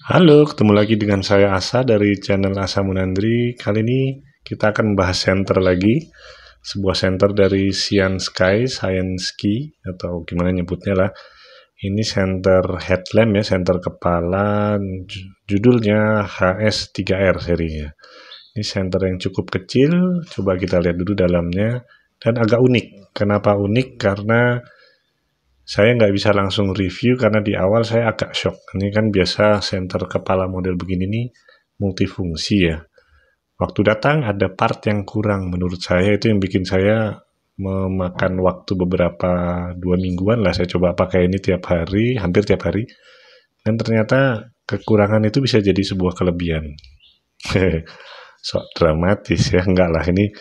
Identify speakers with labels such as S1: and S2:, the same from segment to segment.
S1: Halo, ketemu lagi dengan saya Asa dari channel Asa Munandri. Kali ini kita akan membahas senter lagi, sebuah senter dari Scienski, atau gimana nyebutnya lah. Ini senter headlamp ya, senter kepala, judulnya HS3R serinya. Ini senter yang cukup kecil, coba kita lihat dulu dalamnya, dan agak unik. Kenapa unik? Karena saya nggak bisa langsung review karena di awal saya agak shock. Ini kan biasa senter kepala model begini nih multifungsi ya. Waktu datang ada part yang kurang menurut saya, itu yang bikin saya memakan waktu beberapa 2 mingguan lah. Saya coba pakai ini tiap hari, hampir tiap hari, dan ternyata kekurangan itu bisa jadi sebuah kelebihan. Sok dramatis ya, enggak lah, ini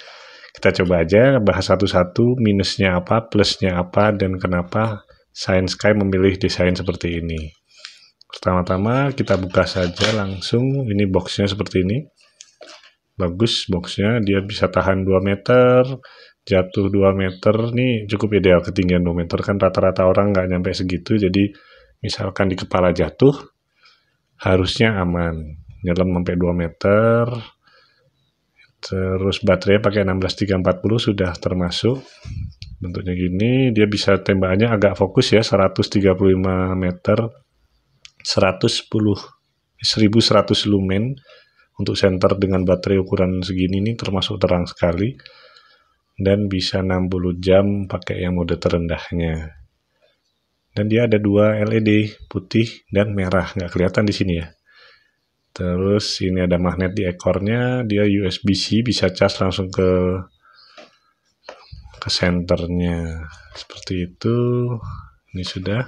S1: kita coba aja bahas satu-satu, minusnya apa, plusnya apa, dan kenapa Scienski memilih desain seperti ini. Pertama-tama kita buka saja langsung. Ini boxnya seperti ini. Bagus boxnya, dia bisa tahan 2 meter, jatuh 2 meter. Ini cukup ideal, ketinggian 2 meter kan rata-rata orang nggak nyampe segitu. Jadi misalkan di kepala jatuh, harusnya aman. Nyelam sampai 2 meter. Terus baterainya pakai 16340 sudah termasuk. Bentuknya gini, dia bisa tembakannya agak fokus ya, 135 meter, 1100 lumen. Untuk senter dengan baterai ukuran segini ini termasuk terang sekali, dan bisa 60 jam pakai yang mode terendahnya. Dan dia ada 2 LED, putih dan merah, nggak kelihatan di sini ya. Terus ini ada magnet di ekornya, dia USB-C, bisa cas langsung ke senternya. Seperti itu. Ini sudah.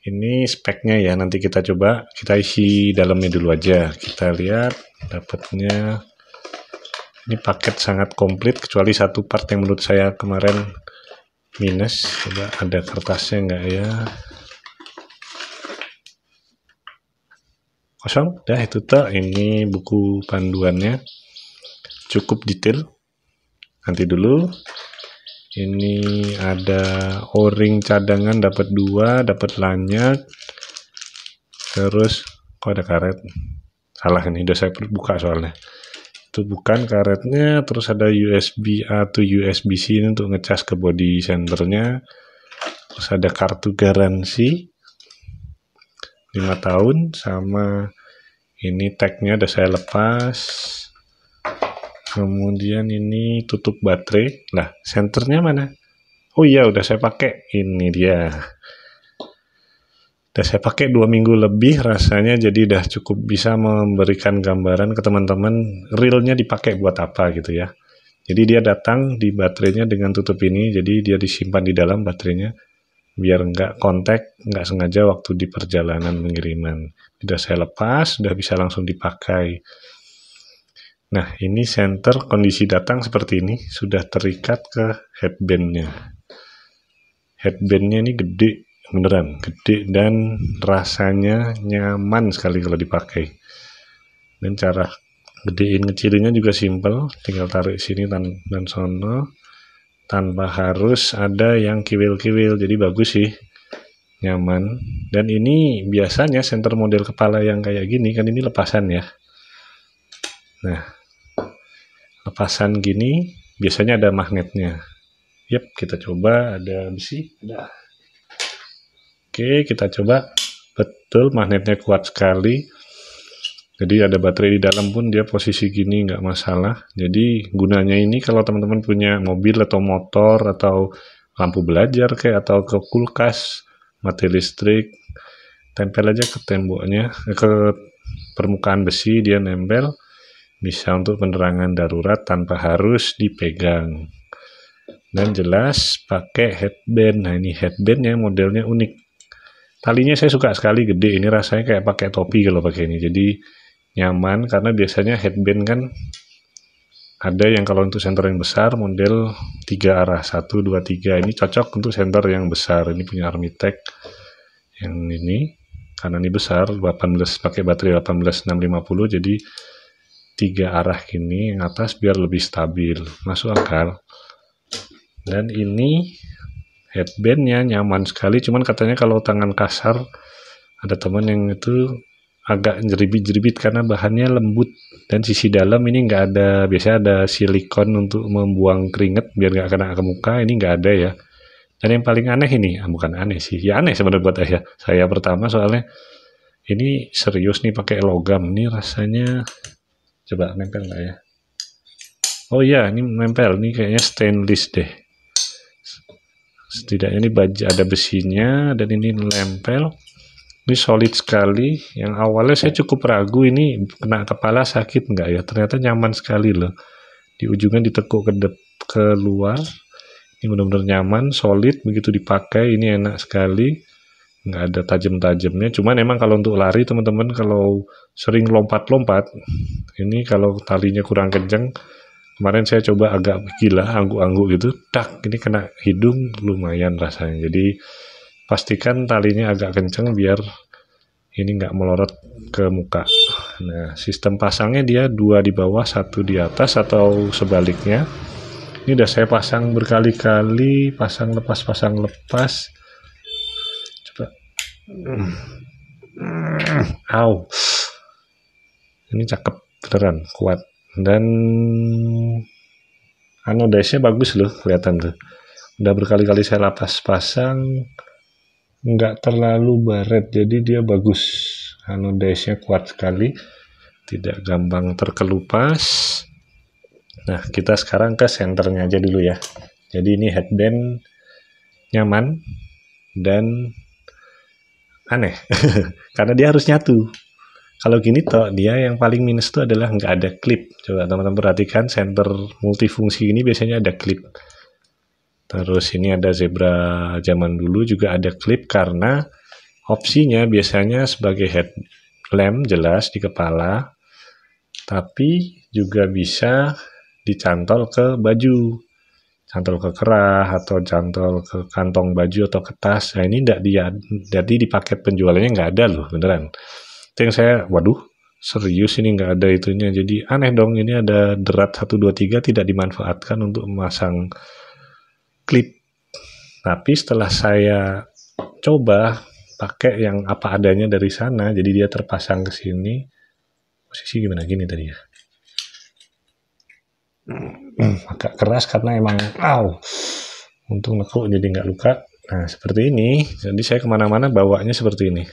S1: Ini speknya ya, nanti kita coba, kita isi dalamnya dulu aja. Kita lihat dapatnya. Ini paket sangat komplit, kecuali satu part yang menurut saya kemarin minus. Coba ada kertasnya enggak ya? Kosong, dah itu tak. Ini buku panduannya, cukup detail. Nanti dulu. Ini ada o-ring cadangan, dapat 2, dapat lanyard. Terus kok ada karet? Salah, ini udah saya buka soalnya. Itu bukan karetnya. Terus ada USB A to USB C ini untuk ngecas ke body senternya. Terus ada kartu garansi 5 tahun, sama ini tagnya udah saya lepas. Kemudian ini tutup baterai. Nah, senternya mana? Oh iya, udah saya pakai. Ini dia. Udah saya pakai 2 minggu lebih rasanya, jadi udah cukup bisa memberikan gambaran ke teman-teman realnya dipakai buat apa gitu ya. Jadi dia datang di baterainya dengan tutup ini, jadi dia disimpan di dalam baterainya biar nggak kontak, nggak sengaja waktu di perjalanan pengiriman. Udah saya lepas, udah bisa langsung dipakai. Nah, ini senter kondisi datang seperti ini, sudah terikat ke headbandnya. Headbandnya ini gede, beneran gede, dan rasanya nyaman sekali kalau dipakai. Dan cara gedein ngecilinnya juga simple, tinggal tarik sini dan sono, tanpa harus ada yang kiwil-kiwil. Jadi bagus sih, nyaman. Dan ini biasanya senter model kepala yang kayak gini kan ini lepasan ya. Nah, lepasan gini biasanya ada magnetnya. Yap, kita coba, ada besi, ada. Oke, kita coba. Betul, magnetnya kuat sekali. Jadi ada baterai di dalam pun dia posisi gini nggak masalah. Jadi gunanya ini kalau teman-teman punya mobil atau motor atau lampu belajar kayak, atau ke kulkas, mati listrik, tempel aja ke temboknya, ke permukaan besi, dia nempel. Bisa untuk penerangan darurat tanpa harus dipegang. Dan jelas pakai headband. Nah, ini headbandnya modelnya unik. Talinya saya suka sekali, gede. Ini rasanya kayak pakai topi kalau pakai ini. Jadi nyaman, karena biasanya headband kan ada yang kalau untuk senter yang besar model 3 arah, 1, 2, 3. Ini cocok untuk senter yang besar. Ini punya Armitec yang ini, karena ini besar, 18, pakai baterai 18650, jadi 3 arah gini yang atas biar lebih stabil, masuk akal. Dan ini headbandnya nyaman sekali, cuman katanya kalau tangan kasar, ada teman yang itu agak jeribit-jeribit karena bahannya lembut, dan sisi dalam ini nggak ada, biasanya ada silikon untuk membuang keringat biar nggak kena ke muka, ini nggak ada ya. Dan yang paling aneh ini, bukan aneh sih, ya aneh sebenarnya buat saya pertama, soalnya ini serius nih pakai logam, ini rasanya, coba nempel nggak ya? Oh iya, ini nempel, ini kayaknya stainless deh. Setidaknya ini baja ada besinya, dan ini nempel. Ini solid sekali. Yang awalnya saya cukup ragu ini kena kepala sakit nggak ya. Ternyata nyaman sekali loh. Di ujungnya ditekuk ke luar. Ini benar-benar nyaman, solid. Begitu dipakai ini enak sekali. Nggak ada tajam-tajamnya. Cuman emang kalau untuk lari teman-teman, kalau sering lompat-lompat, ini kalau talinya kurang kenceng, kemarin saya coba agak gila, angguk-angguk gitu, ini kena hidung lumayan rasanya. Jadi pastikan talinya agak kenceng biar ini nggak melorot ke muka. Nah, sistem pasangnya dia 2 di bawah, 1 di atas atau sebaliknya. Ini udah saya pasang berkali-kali, pasang lepas. Coba. Ini cakep beneran, kuat. Dan anodise-nya bagus loh, kelihatan tuh. Udah berkali-kali saya lapas pasang, nggak terlalu baret, jadi dia bagus. Anodise-nya kuat sekali, tidak gampang terkelupas. Nah, kita sekarang ke senternya aja dulu ya. Jadi ini headband nyaman dan aneh karena dia harus nyatu. Kalau gini toh, dia yang paling minus itu adalah nggak ada klip. Coba teman-teman perhatikan, center multifungsi ini biasanya ada klip. Terus ini ada zebra zaman dulu juga ada klip, karena opsinya biasanya sebagai headlamp jelas di kepala, tapi juga bisa dicantol ke baju, cantol ke kerah atau cantol ke kantong baju atau ke tas. Nah ini jadi di paket penjualannya nggak ada loh, beneran. Itu yang saya, waduh, serius ini nggak ada itunya. Jadi aneh dong, ini ada derat 1, 2, 3 tidak dimanfaatkan untuk memasang klip. Tapi setelah saya coba pakai yang apa adanya dari sana, jadi dia terpasang ke sini. Posisi gimana, gini tadi ya. Agak keras karena emang untung nekuk jadi nggak luka. Nah seperti ini, jadi saya kemana-mana bawanya seperti ini.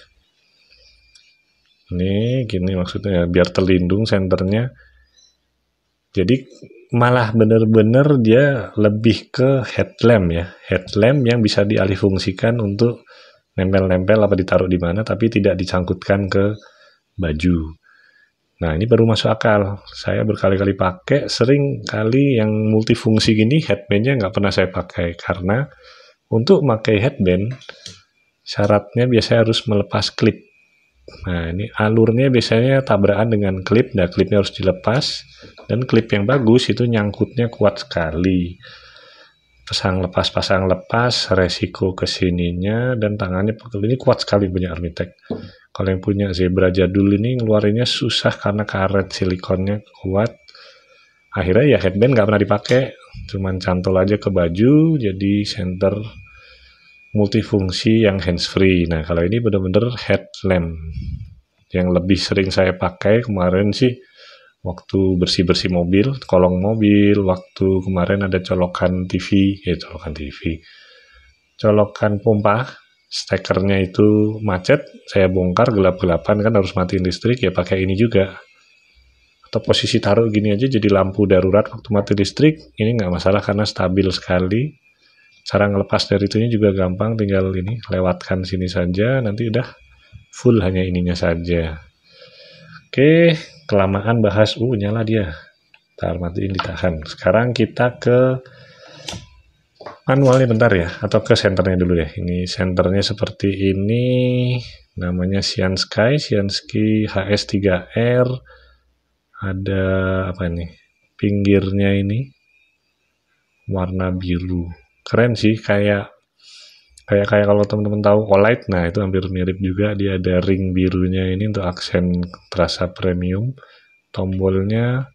S1: Ini gini maksudnya, biar terlindung senternya. Jadi malah bener-bener dia lebih ke headlamp ya, headlamp yang bisa dialihfungsikan untuk nempel-nempel apa ditaruh di mana, tapi tidak dicangkutkan ke baju. Nah ini baru masuk akal. Saya berkali-kali pakai, sering kali yang multifungsi gini headbandnya nggak pernah saya pakai, karena untuk pakai headband syaratnya biasanya harus melepas klip. Nah ini alurnya biasanya tabrakan dengan klip. Nah klipnya harus dilepas, dan klip yang bagus itu nyangkutnya kuat sekali. Pasang lepas, resiko kesininya, dan tangannya pegel. Ini kuat sekali punya Armitec. Kalau yang punya zebra jadul ini ngeluarinnya susah karena karet silikonnya kuat. Akhirnya ya headband nggak pernah dipakai, cuman cantol aja ke baju, jadi center multifungsi yang handsfree. Nah kalau ini bener-bener headlamp. Yang lebih sering saya pakai kemarin sih waktu bersih-bersih mobil, kolong mobil, waktu kemarin ada colokan TV, colokan pompa, stekernya itu macet, saya bongkar gelap-gelapan kan harus matiin listrik, ya pakai ini juga. Atau posisi taruh gini aja jadi lampu darurat waktu mati listrik, ini nggak masalah karena stabil sekali. Cara ngelepas dari itunya juga gampang, tinggal ini lewatkan sini saja, nanti udah full hanya ininya saja. Oke, kelamaan bahas, nyala dia. Ntar matiin, ditahan. Sekarang kita ke manualnya bentar ya, atau ke senternya dulu ya. Ini senternya seperti ini, namanya Siansky HS3R. Ada apa ini? Pinggirnya ini warna biru. Keren sih, kayak kalau teman-teman tahu Olight, nah itu hampir mirip juga. Dia ada ring birunya ini untuk aksen terasa premium. Tombolnya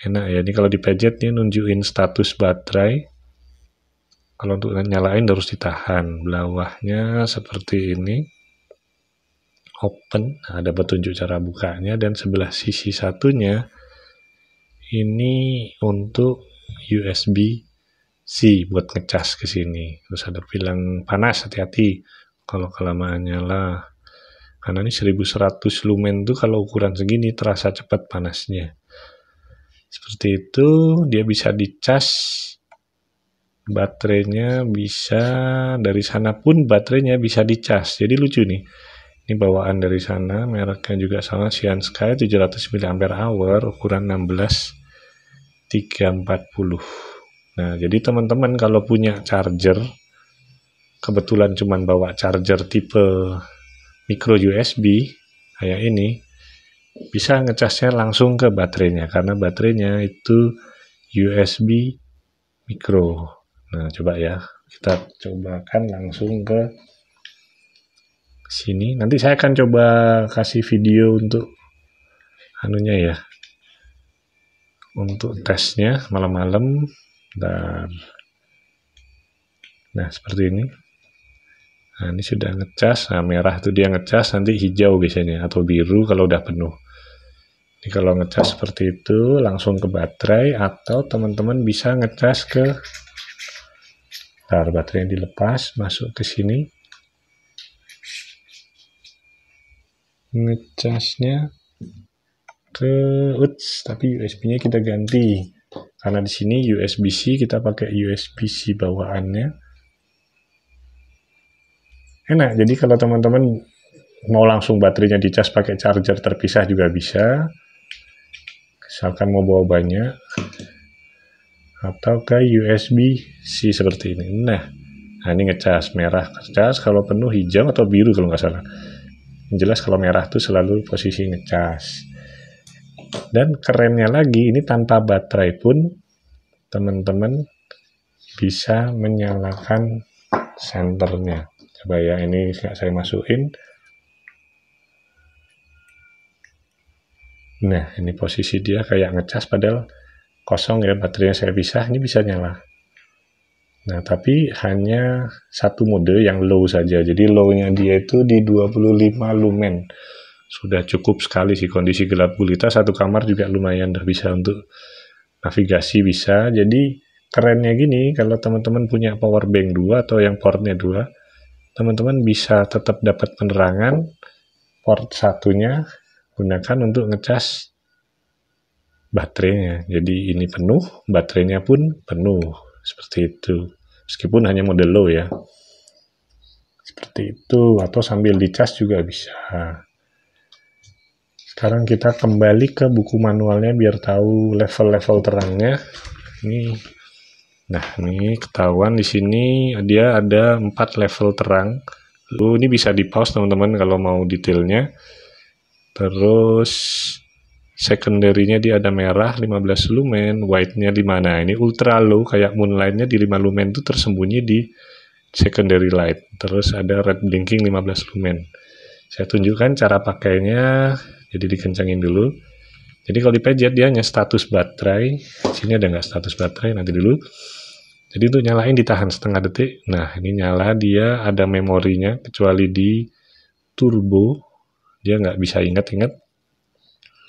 S1: enak ya, ini kalau dipencet nih nunjukin status baterai. Kalau untuk nyalain harus ditahan. Bawahnya seperti ini. open, ada petunjuk cara bukanya, dan sebelah sisi satunya ini untuk USB-C buat ngecas ke sini. Terus ada bilang panas, hati-hati kalau kelamaan nyala. Karena ini 1100 lumen tuh kalau ukuran segini terasa cepat panasnya. Seperti itu, dia bisa dicas. Baterainya bisa dari sana pun baterainya bisa dicas. Jadi lucu nih. Ini bawaan dari sana, mereknya juga sama, Sky 700 mAh, ukuran 16340. Nah, jadi teman-teman kalau punya charger, kebetulan cuman bawa charger tipe micro USB kayak ini, bisa ngecasnya langsung ke baterainya, karena baterainya itu USB micro. Nah, coba ya, kita cobakan langsung ke sini. Nanti saya akan coba kasih video untuk anunya ya, untuk tesnya malam-malam. Dan nah, seperti ini. Nah, ini sudah ngecas. Nah, merah itu dia ngecas, nanti hijau biasanya atau biru kalau udah penuh. Ini kalau ngecas seperti itu langsung ke baterai, atau teman-teman bisa ngecas ke baterai yang dilepas, masuk ke sini. Ngecasnya ke tapi USB-nya kita ganti. Karena di sini USB-C, kita pakai USB-C bawaannya. Enak, jadi kalau teman-teman mau langsung baterainya dicas pakai charger terpisah juga bisa, misalkan mau bawa banyak, atau ke USB-C seperti ini. Nah, ini ngecas, merah ngecas, kalau penuh hijau atau biru kalau nggak salah. Yang jelas kalau merah tuh selalu posisi ngecas. Dan kerennya lagi, ini tanpa baterai pun teman-teman bisa menyalakan senternya. Coba ya, ini saya masukin. Nah, ini posisi dia kayak ngecas padahal kosong ya, baterainya saya pisah, ini bisa nyala. Nah, tapi hanya satu mode yang low saja. Jadi low-nya dia itu di 25 lumen. Sudah cukup sekali sih, kondisi gelap gulita, satu kamar juga lumayan udah bisa untuk navigasi bisa. Jadi kerennya gini, kalau teman-teman punya power bank 2 atau yang portnya 2, teman-teman bisa tetap dapat penerangan. Port satunya gunakan untuk ngecas baterainya. Jadi ini penuh, baterainya pun penuh. Seperti itu. Meskipun hanya model low ya. Seperti itu, atau sambil dicas juga bisa. Sekarang kita kembali ke buku manualnya biar tahu level-level terangnya. Nah, ini ketahuan di sini dia ada 4 level terang. Lalu ini bisa di pause teman-teman kalau mau detailnya. Terus secondary-nya dia ada merah 15 lumen, white-nya di mana? Ini ultra low kayak moonlight-nya di 5 lumen itu tersembunyi di secondary light. Terus ada red blinking 15 lumen. Saya tunjukkan cara pakainya. Jadi dikencangin dulu. Jadi kalau dipencet dia hanya status baterai. Sini ada nggak status baterai, nanti dulu. Jadi untuk nyalain ditahan setengah detik. Nah, ini nyala, dia ada memorinya, kecuali di turbo dia nggak bisa ingat-ingat.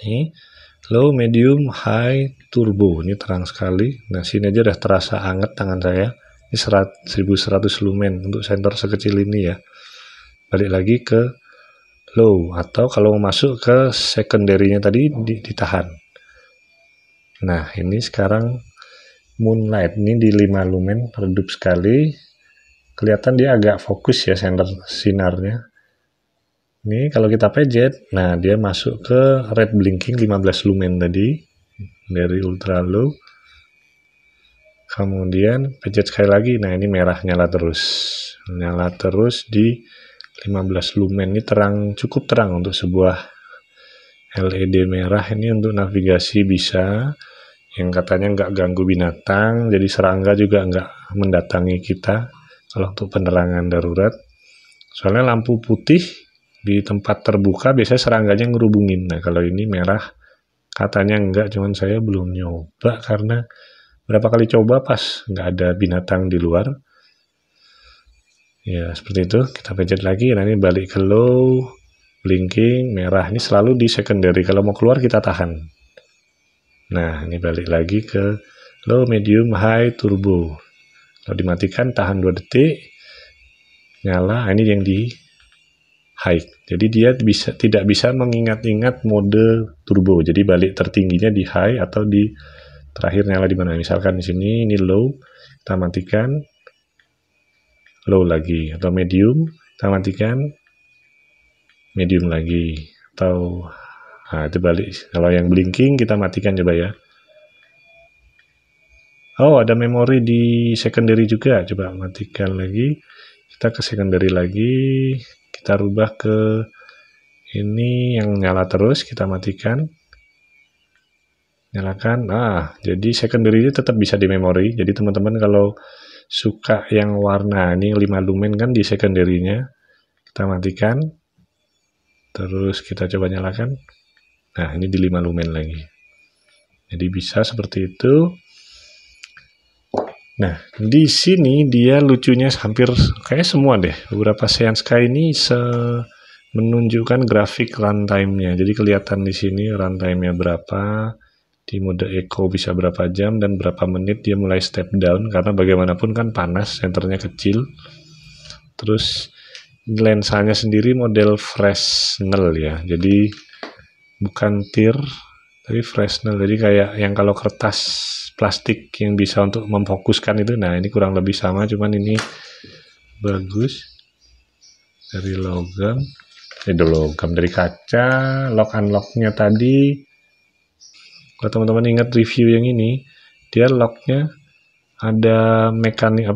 S1: Nih, low, medium, high, turbo. Ini terang sekali. Nah, sini aja udah terasa anget tangan saya. Ini 1100 lumen untuk sensor sekecil ini ya. Balik lagi ke low, atau kalau mau masuk ke secondary-nya tadi ditahan. Nah, ini sekarang moonlight, ini di 5 lumen, redup sekali. Kelihatan dia agak fokus ya senter sinarnya. Ini kalau kita pencet, nah dia masuk ke red blinking 15 lumen tadi dari ultra low. Kemudian pencet sekali lagi, nah ini merah nyala terus di 15 lumen. Ini terang, cukup terang untuk sebuah LED merah. Ini untuk navigasi bisa, yang katanya nggak ganggu binatang, jadi serangga juga nggak mendatangi kita kalau untuk penerangan darurat. Soalnya lampu putih di tempat terbuka biasanya serangganya ngerubungin. Nah, kalau ini merah katanya enggak, cuman saya belum nyoba karena berapa kali coba pas nggak ada binatang di luar. Ya, seperti itu. Kita pencet lagi, nah ini balik ke low. blinking, merah. Ini selalu di secondary. Kalau mau keluar kita tahan. Nah, ini balik lagi ke low, medium, high, turbo. Kalau dimatikan, tahan 2 detik, nyala. Ini yang di high. Jadi dia tidak bisa mengingat-ingat mode turbo. Jadi balik tertingginya di high atau di terakhir nyala di mana. Misalkan di sini ini low, kita matikan, low lagi, atau medium, kita matikan, medium lagi, atau nah itu balik. Kalau yang blinking kita matikan coba ya. Oh, ada memori di secondary juga. Coba matikan lagi. Kita ke secondary lagi. Kita rubah ke ini yang nyala terus. Kita matikan. Nyalakan. Jadi secondary ini tetap bisa di memori. Jadi teman-teman kalau suka yang warna ini 5 lumen kan di secondary-nya. Kita matikan. Terus kita coba nyalakan. Nah, ini di 5 lumen lagi. Jadi bisa seperti itu. Nah, di sini dia lucunya hampir kayak semua deh. Beberapa Cyan Sky ini menunjukkan grafik runtime-nya. Jadi kelihatan di sini runtime-nya berapa, di mode eco bisa berapa jam dan berapa menit dia mulai step down karena bagaimanapun kan panas, senternya kecil. Terus lensanya sendiri model Fresnel ya. Jadi bukan tir tapi Fresnel. Jadi kayak yang kalau kertas plastik yang bisa untuk memfokuskan itu. Nah, ini kurang lebih sama, cuman ini bagus dari logam. Dari kaca. Lock unlocknya tadi, kalau teman-teman ingat review yang ini, dia locknya ada mekanik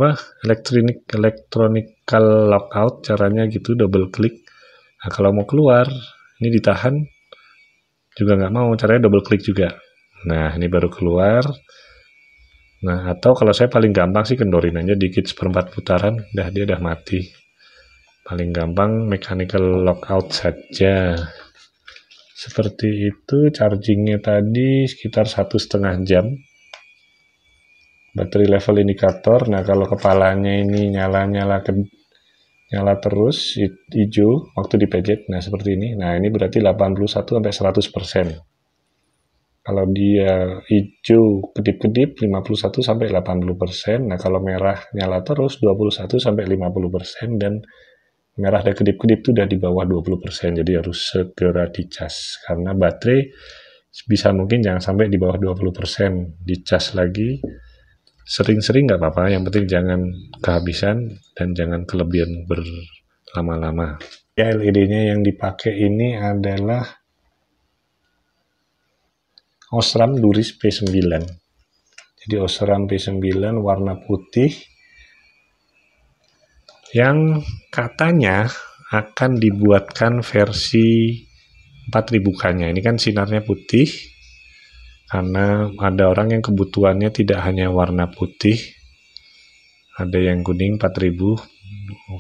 S1: electronical lockout, caranya gitu, double klik. Nah, kalau mau keluar ini ditahan juga nggak mau, caranya double klik juga. Nah, ini baru keluar. Nah, atau kalau saya paling gampang sih kendorin aja dikit seperempat putaran, dia udah mati. Paling gampang mechanical lockout saja. Seperti itu. Chargingnya tadi sekitar 1,5 jam. Battery level indikator. Nah, kalau kepalanya ini nyala terus hijau waktu dipejet. Nah, seperti ini. Nah, ini berarti 81-100%. Kalau dia hijau kedip-kedip 51-80%. Nah, kalau merah nyala terus 21-50%, dan merah dan kedip-kedip itu udah di bawah 20%. Jadi harus segera dicas karena baterai bisa mungkin jangan sampai di bawah 20%. Dicas lagi sering-sering nggak apa-apa, yang penting jangan kehabisan dan jangan kelebihan berlama-lama. Ya, LED-nya yang dipakai ini adalah Osram Luris P9. Jadi Osram P9 warna putih yang katanya akan dibuatkan versi 4000K-nya. Ini kan sinarnya putih karena ada orang yang kebutuhannya tidak hanya warna putih, ada yang kuning 4000,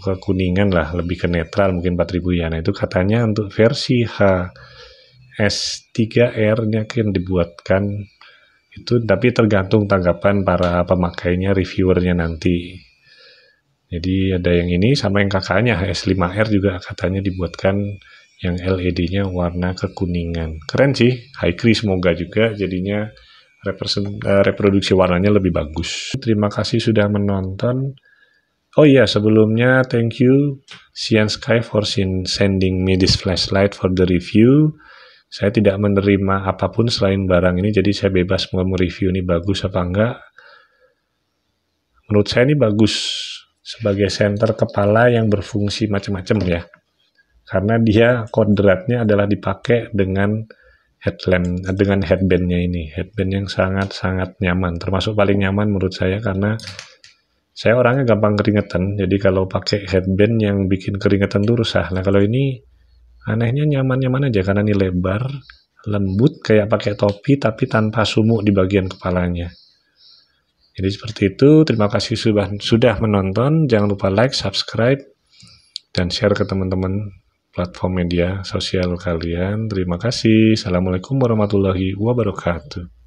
S1: kekuningan lah, lebih ke netral mungkin 4000 ya. Nah, itu katanya untuk versi S3R-nya akan dibuatkan itu, tapi tergantung tanggapan para pemakainya, reviewernya nanti. Jadi ada yang ini sama yang kakaknya S5R juga katanya dibuatkan yang LED-nya warna kekuningan. Keren sih, Hikri semoga juga jadinya reproduksi warnanya lebih bagus. Terima kasih sudah menonton. Oh iya, sebelumnya thank you Cyan Sky for sending me this flashlight for the review. Saya tidak menerima apapun selain barang ini, jadi saya bebas mau mereview ini bagus apa enggak. Menurut saya ini bagus sebagai senter kepala yang berfungsi macam-macam ya. Karena dia kodratnya adalah dipakai dengan headlamp, dengan headbandnya ini. Headband yang sangat-sangat nyaman, termasuk paling nyaman menurut saya karena saya orangnya gampang keringetan. Jadi kalau pakai headband yang bikin keringetan tuh rusak. Nah, kalau ini anehnya nyaman-nyaman aja karena ini lebar, lembut kayak pakai topi tapi tanpa sumuk di bagian kepalanya. Jadi seperti itu. Terima kasih sudah menonton. Jangan lupa like, subscribe, dan share ke teman-teman platform media sosial kalian. Terima kasih. Assalamualaikum warahmatullahi wabarakatuh.